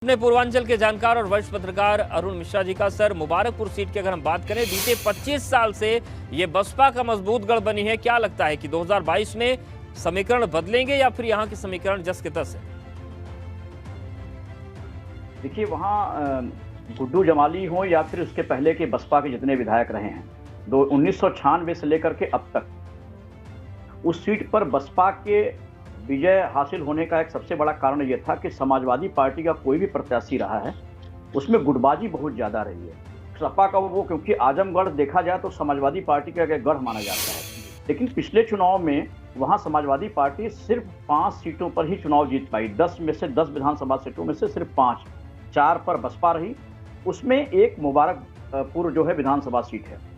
अपने पूर्वांचल के जानकार और वरिष्ठ पत्रकार अरुण मिश्रा जी का सर, मुबारकपुर सीट की अगर हम बात करें, बीते 25 साल से ये बसपा का मजबूत गढ़ बनी है। क्या लगता है कि 2022 में समीकरण बदलेंगे या फिर यहाँ के समीकरण जस के तस है? देखिए, वहाँ गुड्डू जमाली हो या फिर उसके पहले के बसपा के जितने विधायक रहे हैं, 1996 से लेकर के अब तक उस सीट पर बसपा के विजय हासिल होने का एक सबसे बड़ा कारण यह था कि समाजवादी पार्टी का कोई भी प्रत्याशी रहा है उसमें गुटबाजी बहुत ज़्यादा रही है। सपा का वो, क्योंकि आजमगढ़ देखा जाए तो समाजवादी पार्टी का गढ़ माना जाता है, लेकिन पिछले चुनाव में वहाँ समाजवादी पार्टी सिर्फ 5 सीटों पर ही चुनाव जीत पाई। 10 में से 10 विधानसभा सीटों में से सिर्फ 5, 4 पर बसपा रही, उसमें एक मुबारकपुर जो है विधानसभा सीट है।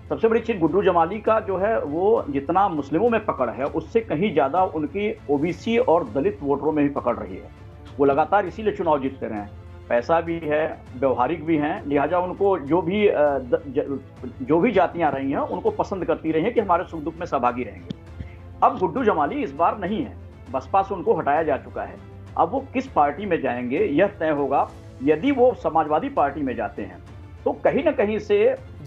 सबसे बड़ी चीज गुड्डू जमाली का जो है वो जितना मुस्लिमों में पकड़ है उससे कहीं ज्यादा उनकी ओबीसी और दलित वोटरों में भी पकड़ रही है। वो लगातार इसीलिए चुनाव जीतते रहे हैं, पैसा भी है, व्यवहारिक भी हैं, लिहाजा उनको जो भी जातियां रही हैं उनको पसंद करती रही हैं कि हमारे सुख दुख में सहभागी रहेंगे। अब गुड्डू जमाली इस बार नहीं है, बसपा से उनको हटाया जा चुका है। अब वो किस पार्टी में जाएंगे यह तय होगा। यदि वो समाजवादी पार्टी में जाते हैं तो कहीं ना कहीं से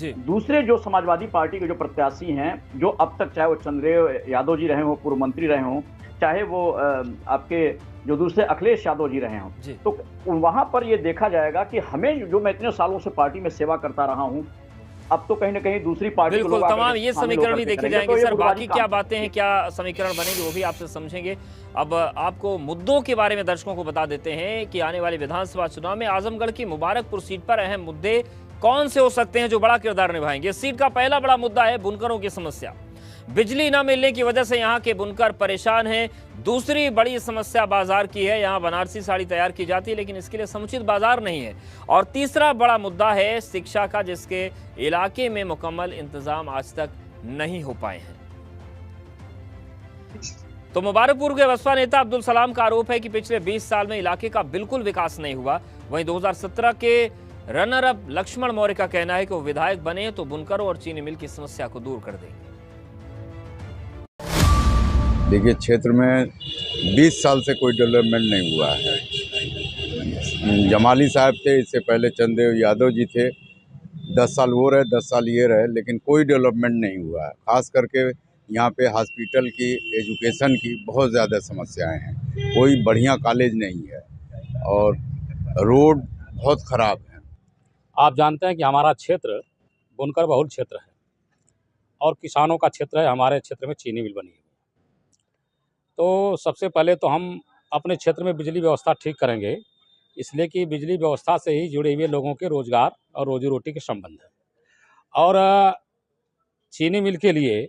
दूसरे जो समाजवादी पार्टी के जो प्रत्याशी हैं, जो अब तक चाहे वो चंद्रदेव यादव जी रहे हों, पूर्व मंत्री रहे हों, चाहे वो आपके जो दूसरे अखिलेश यादव जी रहे हों, तो वहां पर ये देखा जाएगा कि हमें, जो मैं इतने सालों से पार्टी में सेवा करता रहा हूं, अब तो कहीं ना कहीं दूसरी पार्टी बिल्कुल तमाम ये समीकरण भी देखे जाएंगे। सर, बाकी क्या बातें हैं, क्या समीकरण बनेंगे, वो भी आपसे समझेंगे। अब आपको मुद्दों के बारे में दर्शकों को बता देते हैं कि आने वाले विधानसभा चुनाव में आजमगढ़ की मुबारकपुर सीट पर अहम मुद्दे कौन से हो सकते हैं जो बड़ा किरदार निभाएंगे। इस सीट का पहला बड़ा मुद्दा है बुनकरों की समस्या। बिजली न मिलने की वजह से यहाँ के बुनकर परेशान हैं। दूसरी बड़ी समस्या बाजार की है। यहाँ बनारसी साड़ी तैयार की जाती है, लेकिन इसके लिए समुचित बाजार नहीं है। और तीसरा बड़ा मुद्दा है शिक्षा का, जिसके इलाके में मुकम्मल इंतजाम आज तक नहीं हो पाए हैं। तो मुबारकपुर के बसपा नेता अब्दुल सलाम का आरोप है कि पिछले 20 साल में इलाके का बिल्कुल विकास नहीं हुआ। वहीं 2017 के रनर अप लक्ष्मण मौर्य का कहना है कि वो विधायक बने तो बुनकरों और चीनी मिल की समस्या को दूर कर देंगे। देखिए, क्षेत्र में 20 साल से कोई डेवलपमेंट नहीं हुआ है। जमाली साहब थे, इससे पहले चंद्रदेव यादव जी थे, 10 साल वो रहे, 10 साल ये रहे, लेकिन कोई डेवलपमेंट नहीं हुआ है। खास करके यहाँ पे हॉस्पिटल की, एजुकेशन की बहुत ज़्यादा समस्याएं हैं। कोई बढ़िया कॉलेज नहीं है और रोड बहुत ख़राब है। आप जानते हैं कि हमारा क्षेत्र बुनकर बहुल क्षेत्र है और किसानों का क्षेत्र है। हमारे क्षेत्र में चीनी मिल बनी है, तो सबसे पहले तो हम अपने क्षेत्र में बिजली व्यवस्था ठीक करेंगे, इसलिए कि बिजली व्यवस्था से ही जुड़े हुए लोगों के रोजगार और रोजी रोटी के संबंध है। और चीनी मिल के लिए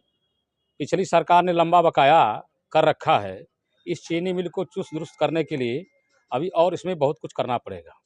पिछली सरकार ने लंबा बकाया कर रखा है। इस चीनी मिल को चुस्त दुरुस्त करने के लिए अभी और इसमें बहुत कुछ करना पड़ेगा।